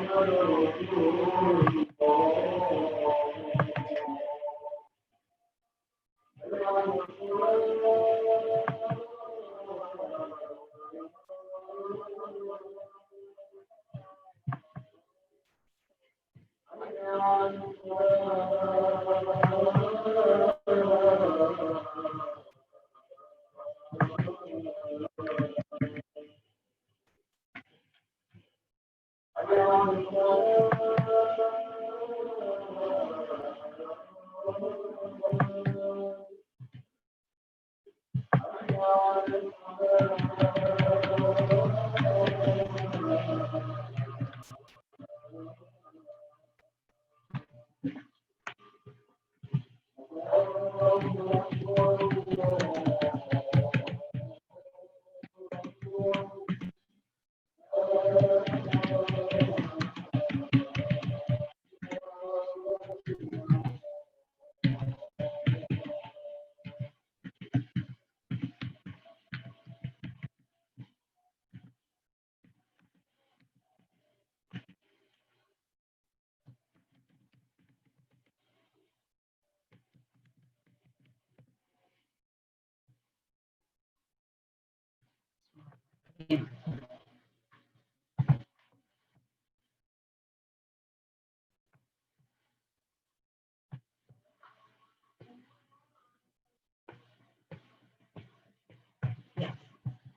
Ya,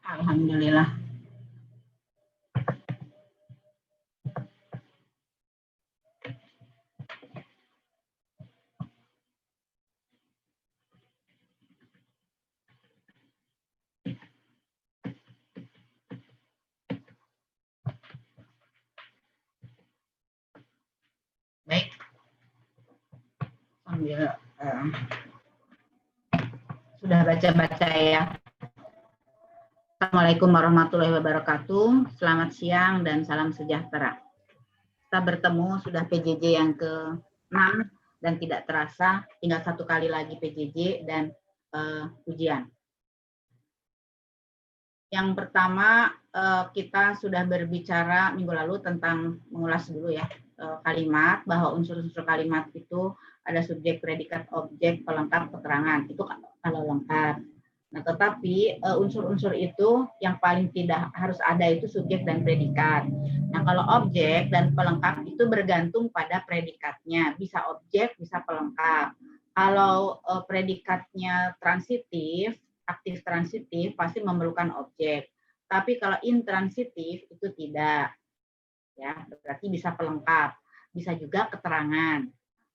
alhamdulillah. Baik, sambil sudah baca-baca ya. Assalamualaikum warahmatullahi wabarakatuh. Selamat siang dan salam sejahtera. Kita bertemu sudah PJJ yang ke-6 dan tidak terasa tinggal satu kali lagi PJJ dan ujian. Yang pertama kita sudah berbicara minggu lalu tentang mengulas dulu ya kalimat, bahwa unsur-unsur kalimat itu ada subjek, predikat, objek, pelengkap, keterangan. Itu kalau lengkap. Nah, tetapi unsur-unsur itu yang paling tidak harus ada itu subjek dan predikat. Nah, kalau objek dan pelengkap itu bergantung pada predikatnya. Bisa objek, bisa pelengkap. Kalau predikatnya transitif, aktif transitif, pasti memerlukan objek. Tapi kalau intransitif itu tidak. Ya, berarti bisa pelengkap, bisa juga keterangan.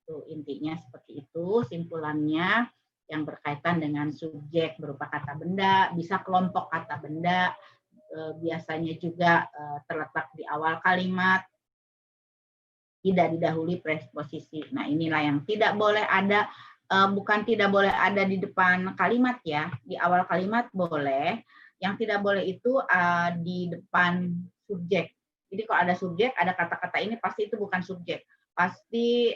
Tuh, intinya seperti itu, simpulannya yang berkaitan dengan subjek berupa kata benda, bisa kelompok kata benda, biasanya juga terletak di awal kalimat, tidak didahului preposisi. Nah, inilah yang tidak boleh ada, bukan tidak boleh ada di depan kalimat ya, di awal kalimat boleh, yang tidak boleh itu di depan subjek. Jadi kalau ada subjek, ada kata-kata ini pasti itu bukan subjek, pasti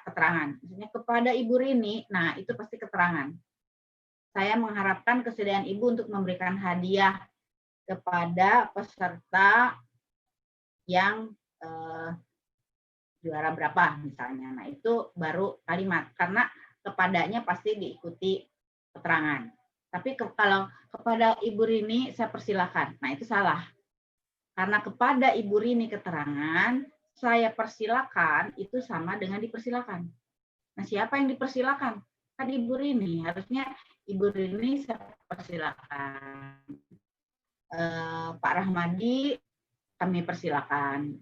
keterangan. Misalnya kepada Ibu Rini, nah itu pasti keterangan. Saya mengharapkan kesediaan Ibu untuk memberikan hadiah kepada peserta yang juara berapa misalnya. Nah itu baru kalimat, karena kepadanya pasti diikuti keterangan. Tapi kalau kepada Ibu Rini saya persilakan, nah itu salah. Karena kepada Ibu Rini keterangan, saya persilakan itu sama dengan dipersilakan. Nah, siapa yang dipersilakan? Kan Ibu Rini. Harusnya Ibu Rini saya persilakan. Pak Rahmadi kami persilakan.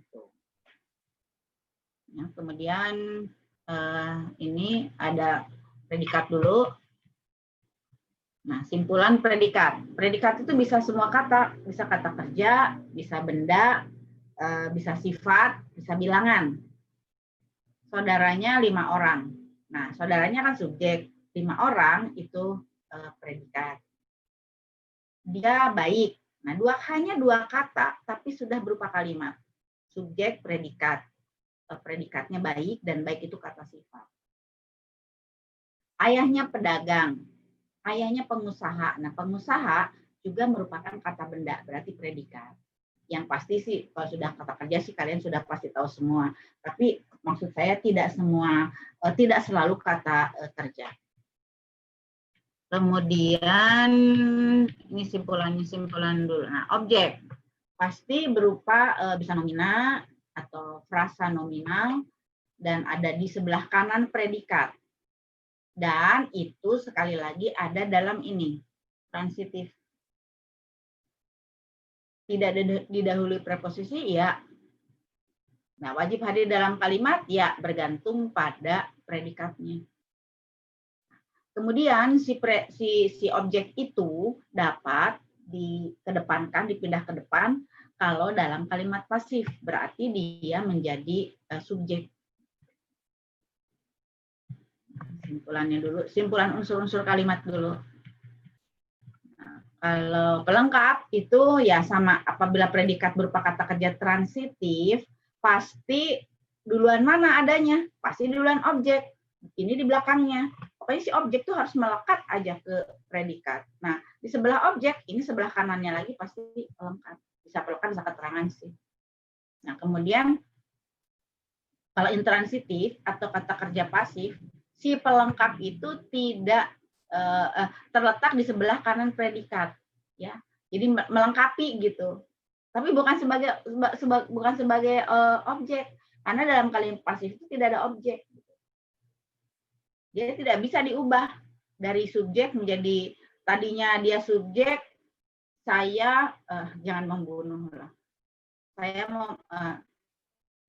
Ya, kemudian ini ada predikat dulu. Nah, simpulan predikat. Predikat itu bisa semua kata, bisa kata kerja, bisa benda, bisa sifat, bisa bilangan. Saudaranya 5 orang. Nah, saudaranya kan subjek. 5 orang itu predikat. Dia baik. Nah, hanya 2 kata, tapi sudah berupa kalimat. Subjek, predikat. Predikatnya baik, dan baik itu kata sifat. Ayahnya pedagang. Ayahnya pengusaha. Nah, pengusaha juga merupakan kata benda, berarti predikat. Yang pasti sih kalau sudah kata kerja sih kalian sudah pasti tahu semua. Tapi maksud saya tidak semua, tidak selalu kata kerja. Kemudian ini simpulan dulu. Nah, objek pasti berupa bisa nomina atau frasa nominal dan ada di sebelah kanan predikat. Dan itu sekali lagi ada dalam ini, transitif. Tidak didahului preposisi, ya. Nah, wajib hadir dalam kalimat, ya, bergantung pada predikatnya. Kemudian si objek itu dapat dikedepankan, dipindah ke depan kalau dalam kalimat pasif, berarti dia menjadi subjek. Simpulannya dulu, simpulan unsur-unsur kalimat dulu. Kalau pelengkap itu ya sama, apabila predikat berupa kata kerja transitif, pasti duluan mana adanya? Pasti duluan objek. Ini di belakangnya. Pokoknya si objek tuh harus melekat aja ke predikat. Nah, di sebelah objek, ini sebelah kanannya lagi pasti pelengkap. Bisa pelengkap, bisa keterangan sih. Nah, kemudian kalau intransitif atau kata kerja pasif, si pelengkap itu tidak terletak di sebelah kanan predikat, ya. Jadi melengkapi gitu. Tapi bukan sebagai objek, karena dalam kalimat pasif itu tidak ada objek. Dia tidak bisa diubah dari subjek menjadi, tadinya dia subjek, saya jangan membunuh lah. Saya mau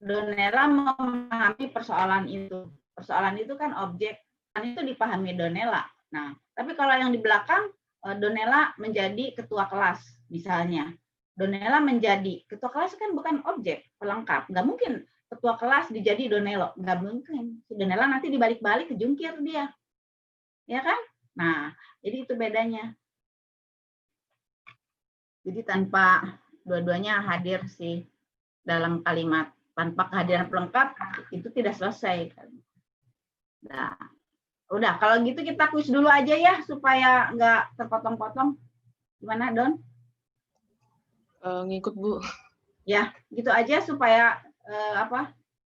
Donella memahami persoalan itu. Persoalan itu kan objek, kan itu dipahami Donella. Nah, tapi kalau yang di belakang, Donella menjadi ketua kelas, misalnya. Donella menjadi ketua kelas kan bukan objek pelengkap. Nggak mungkin ketua kelas dijadi Donella. Nggak mungkin. Donella nanti dibalik-balik kejungkir dia. Ya kan? Nah, jadi itu bedanya. Jadi tanpa dua-duanya hadir sih dalam kalimat. Tanpa kehadiran pelengkap, itu tidak selesai. Nah, udah, kalau gitu kita kuis dulu aja ya, supaya nggak terpotong-potong. Gimana, Don? Ngikut, Bu. Ya, gitu aja supaya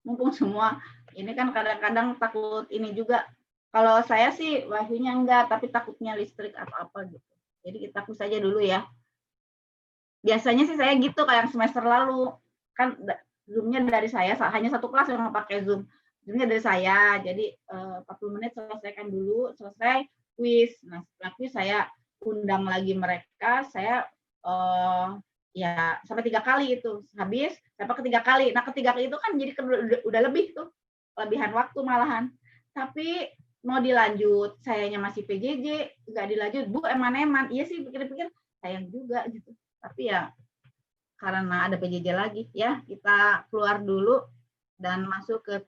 mumpung semua. Ini kan kadang-kadang takut ini juga. Kalau saya sih wifi-nya enggak, tapi takutnya listrik atau apa gitu. Jadi kita kuis aja dulu ya. Biasanya sih saya gitu kayak semester lalu. Kan Zoom-nya dari saya, hanya satu kelas yang pakai Zoom. Zoom-nya dari saya, jadi 40 menit selesaikan dulu, selesai kuis. Nah, setelah kuis saya undang lagi mereka, saya ya sampai 3 kali itu. Habis, saya pakai 3 kali. Nah, ketiga kali itu kan jadi udah lebih tuh, kelebihan waktu malahan. Tapi mau dilanjut, sayanya masih PJJ, nggak dilanjut, Bu, eman-eman. Iya sih, pikir-pikir sayang juga gitu. Tapi ya karena ada PJJ lagi ya, kita keluar dulu dan masuk ke